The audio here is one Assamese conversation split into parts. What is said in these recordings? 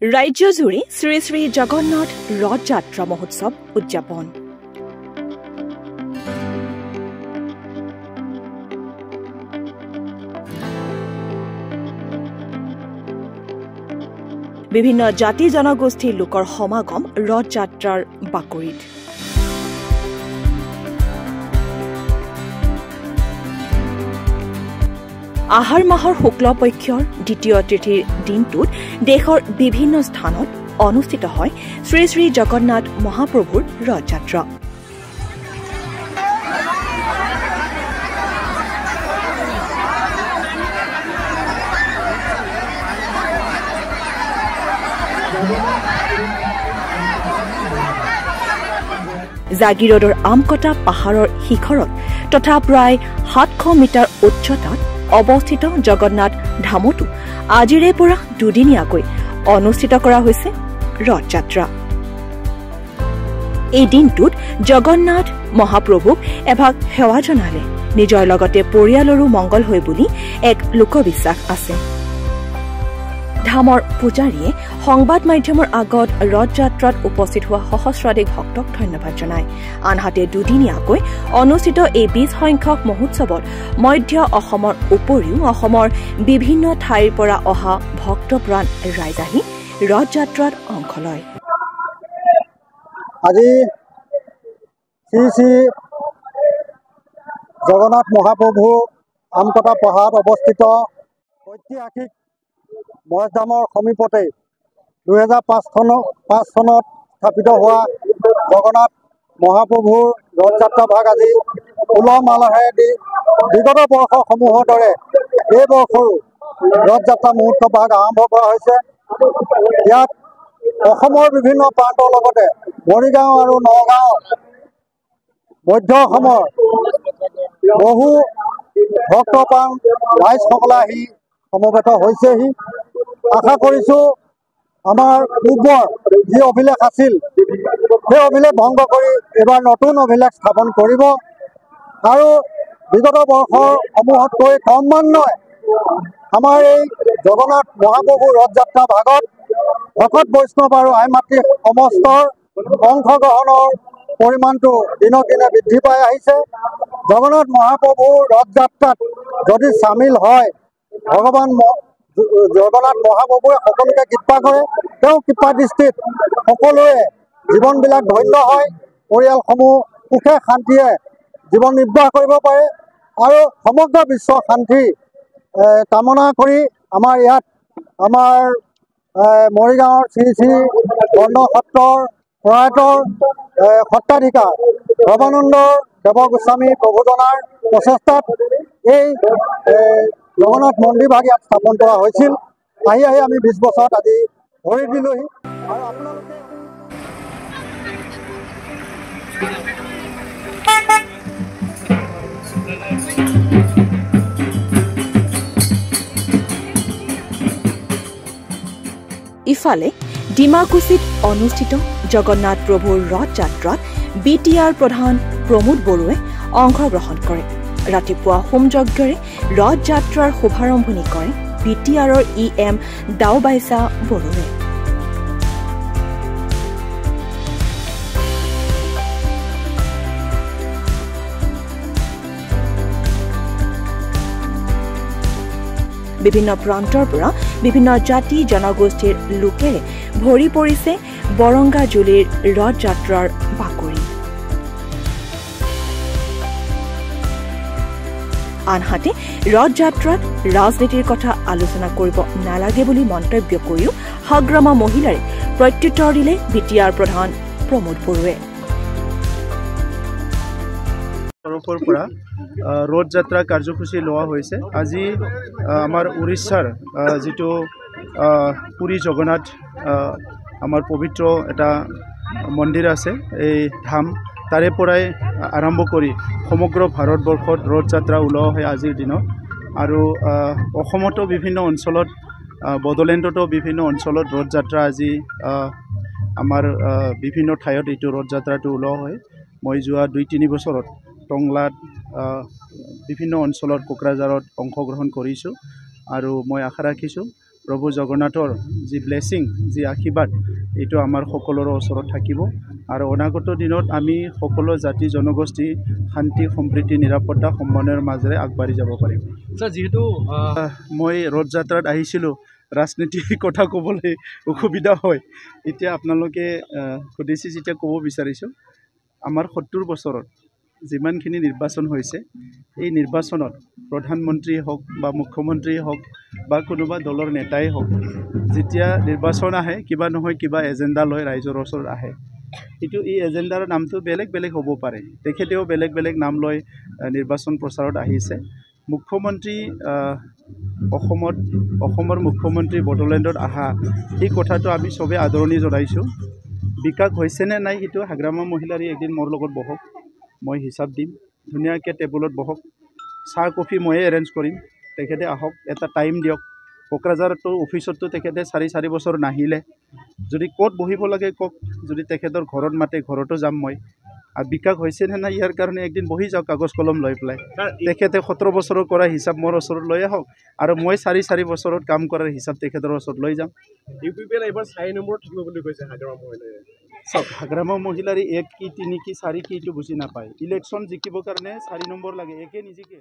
ৰাজ্যজুৰি শ্ৰী শ্ৰী জগন্নাথ ৰথ যাত্ৰা মহোৎসৱ উদযাপন। বিভিন্ন জাতি জনগোষ্ঠীৰ লোকৰ সমাগম ৰথ যাত্ৰাৰ বাকৰিত। আহাৰ মাহৰ শুক্লপক্ষৰ দ্বিতীয় তিথিৰ দিনটোত দেশৰ বিভিন্ন স্থানত অনুষ্ঠিত হয় শ্ৰী শ্ৰী জগন্নাথ মহাপ্ৰভুৰ ৰথযাত্ৰা। জাগিৰোডৰ আমকটা পাহাৰৰ শিখৰত তথা প্ৰায় 700 মিটাৰ উচ্চতাত অৱস্থিত জগন্নাথ ধামতো আজিৰে পৰা দুদিনীয়াকৈ অনুষ্ঠিত কৰা হৈছে ৰথযাত্ৰা। এই দিনটোত জগন্নাথ মহাপ্ৰভুক এভাগ সেৱা জনালে নিজৰ লগতে পৰিয়ালৰো মংগল হয় বুলি এক লোকবিশ্বাস আছে। ধামৰ পূজাৰীয়ে সংবাদ মাধ্যমৰ আগত ৰথযাত্ৰাত উপস্থিত হোৱা সহস্ৰাধিক ভক্তক ধন্যবাদ জনায়। আনহাতে দুদিনীয়াকৈ অনুষ্ঠিত এই 20 সংখ্যক মহোৎসৱত মধ্য অসমৰ উপৰিও অসমৰ বিভিন্ন ঠাইৰ পৰা অহা ভক্তপ্ৰাণ ৰাইজ আহি ৰথযাত্ৰাত অংশ লয়। আজি শ্ৰী শ্ৰী জগন্নাথ মহাপ্ৰভু আমকটা পাহাৰত অৱস্থিত ঐতিহাসিক মহেশধামৰ সমীপতে 2005 চনত স্থাপিত হোৱা জগন্নাথ মহাপ্ৰভুৰ ৰথযাত্ৰা ভাগ আজি উলহ মালহেৰে বিগত বৰ্ষসমূহৰ দৰে এই বৰ্ষৰো ৰথযাত্ৰা মুহূৰ্ত ভাগ আৰম্ভ কৰা হৈছে। ইয়াত অসমৰ বিভিন্ন প্ৰান্তৰ লগতে মৰিগাঁও আৰু নগাঁও মধ্য অসমৰ বহু ভক্তপ্ৰাণ ৰাইজসকলে আহি সমবেত হৈছেহি। আশা কৰিছোঁ আমাৰ পূৰ্বৰ যি অভিলেখ আছিল সেই অভিলেখ ভংগ কৰি এইবাৰ নতুন অভিলেখ স্থাপন কৰিব আৰু বিগত বৰ্ষসমূহতকৈ ক্ৰমান্বয়ে আমাৰ এই জগন্নাথ মহাপ্ৰভুৰ ৰথযাত্ৰা ভাগত ভকত বৈষ্ণৱ আৰু আই মাতৃ সমস্তৰ অংশগ্ৰহণৰ পৰিমাণটো দিনক দিনে বৃদ্ধি পাই আহিছে। জগন্নাথ মহাপ্ৰভুৰ ৰথযাত্ৰাত যদি চামিল হয় ভগৱান জগন্নাথ মহাপ্ৰভুৱে সকলোকে কৃপা কৰে। তেওঁ কৃপা দৃষ্টিত সকলোৱে জীৱনবিলাক ধন্য হয়, পৰিয়ালসমূহ সুখে শান্তিয়ে জীৱন নিৰ্বাহ কৰিব পাৰে আৰু সমগ্ৰ বিশ্ব শান্তি কামনা কৰি আমাৰ ইয়াত আমাৰ মৰিগাঁৱৰ শ্ৰী শ্ৰী বৰ্ণ সত্ৰৰ প্ৰয়াত সত্ৰাধিকাৰ ভৱানন্দ দেৱ গোস্বামী প্ৰভুজনাৰ প্ৰচেষ্টাত এই জগন্নাথ মন্দিৰ ভাগ ইয়াত স্থাপন কৰা হৈছিল। আহি আমি 20 বছৰত আজি ভৰি দিলোহি আৰু আপোনালোকে ইফালে ডিমাকুছিত অনুষ্ঠিত জগন্নাথ প্ৰভুৰ ৰথযাত্ৰাত BTR প্ৰধান প্ৰমোদ বড়োৱে অংশগ্ৰহণ কৰে। ৰাতিপুৱা হোমযজ্ঞৰে ৰথযাত্ৰাৰ শুভাৰম্ভণি কৰে BTRৰ EM দাওবাইচা বড়োৱে। বিভিন্ন প্ৰান্তৰ পৰা বিভিন্ন জাতি জনগোষ্ঠীৰ লোকেৰে ভৰি পৰিছে বৰংগাজুলিৰ ৰথযাত্ৰাৰ বাকৰি। আনহাতে ৰথযাত্ৰাত ৰাজনীতিৰ কথা আলোচনা কৰিব নালাগে বুলি মন্তব্য কৰিও হাগ্ৰামা মহিলাৰে প্ৰত্যুত্তৰ দিলে BTR প্ৰধান প্ৰমোদ বড়োৱে। তৰফৰ পৰা ৰথযাত্ৰা কাৰ্যসূচী লোৱা হৈছে। আজি আমাৰ উৰিষ্যাৰ যিটো পুৰী জগন্নাথ আমাৰ পবিত্ৰ এটা মন্দিৰ আছে, এই ধাম তাৰে পৰাই আৰম্ভ কৰি সমগ্ৰ ভাৰতবৰ্ষত ৰথযাত্ৰা ওলোৱা হয় আজিৰ দিনত। আৰু অসমতো বিভিন্ন অঞ্চলত বড়োলেণ্ডতো বিভিন্ন অঞ্চলত ৰথযাত্ৰা আজি আমাৰ বিভিন্ন ঠাইত এইটো ৰথযাত্ৰাটো ওলোৱা হয়। মই যোৱা 2-3 বছৰত টংলাত বিভিন্ন অঞ্চলত কোকৰাঝাৰত অংশগ্ৰহণ কৰিছোঁ আৰু মই আশা ৰাখিছোঁ প্ৰভু জগন্নাথৰ যি ব্লেছিং যি আশীৰ্বাদ এইটো আমাৰ সকলোৰে ওচৰত থাকিব আৰু অনাগত দিনত আমি সকলো জাতি জনগোষ্ঠী শান্তি সম্প্ৰীতি নিৰাপত্তা সমন্বয়ৰ মাজেৰে আগবাঢ়ি যাব পাৰিম স্যাৰ যেহেতু মই ৰথ যাত্ৰাত আহিছিলোঁ ৰাজনীতিৰ কথা ক'বলৈ অসুবিধা হয় এতিয়া আপোনালোকে সুধিছে যেতিয়া ক'ব বিচাৰিছোঁ আমাৰ ৭০ বছৰত যিমানখিনি নিৰ্বাচন হৈছে এই নিৰ্বাচনত প্ৰধানমন্ত্ৰী হওক বা মুখ্যমন্ত্ৰী হওক বা কোনোবা দলৰ নেতাই হওক যেতিয়া নিৰ্বাচন আহে কিবা নহয় কিবা এজেণ্ডা লৈ ৰাইজৰ ওচৰত আহে কিন্তু এই এজেণ্ডাৰ নামটো বেলেগ বেলেগ হ'ব পাৰে তেখেতেও বেলেগ বেলেগ নাম লৈ নিৰ্বাচন প্ৰচাৰত আহিছে মুখ্যমন্ত্ৰী অসমৰ মুখ্যমন্ত্ৰী বড়োলেণ্ডত আহা এই কথাটো আমি চবেই আদৰণি জনাইছোঁ বিকাশ হৈছেনে নাই সেইটো হাগ্ৰামা মহিলাৰী একদিন মোৰ লগত বহক মই হিচাপ দিম ধুনীয়াকৈ টেবুলত বহক চাহ কফি ময়ে এৰেঞ্জ কৰিম তেখেতে আহক এটা টাইম দিয়ক কোকৰাঝাৰতো অফিচতো তেখেতে 4 বছৰ নাহিলে যদি ক'ত বহিব লাগে কওক যদি তেখেতৰ ঘৰত মাতে ঘৰতো যাম মই আৰু বিকাশ হৈছেনে নাই ইয়াৰ কাৰণে একদিন বহি যাওক কাগজ কলম লৈ পেলাই তেখেতে 17 বছৰৰ কৰা হিচাপ মোৰ ওচৰত লৈ আহক আৰু মই 4 বছৰত কাম কৰাৰ হিচাপ তেখেতৰ ওচৰত লৈ যাম ইউপিপিএল এইবাৰ 4 নম্বৰ থাকিব বুলি কৈছে হাগ্ৰামা মহিলাৰী চব হাগ্ৰামা মহিলাৰী 1 কি 3 কি 4 কি এইটো বুজি নাপায় ইলেকশ্যন জিকিবৰ কাৰণে 4 নম্বৰ লাগে একে নিজিকে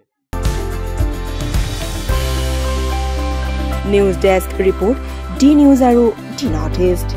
news desk report the news আৰু ডি নৰ্থ ইষ্ট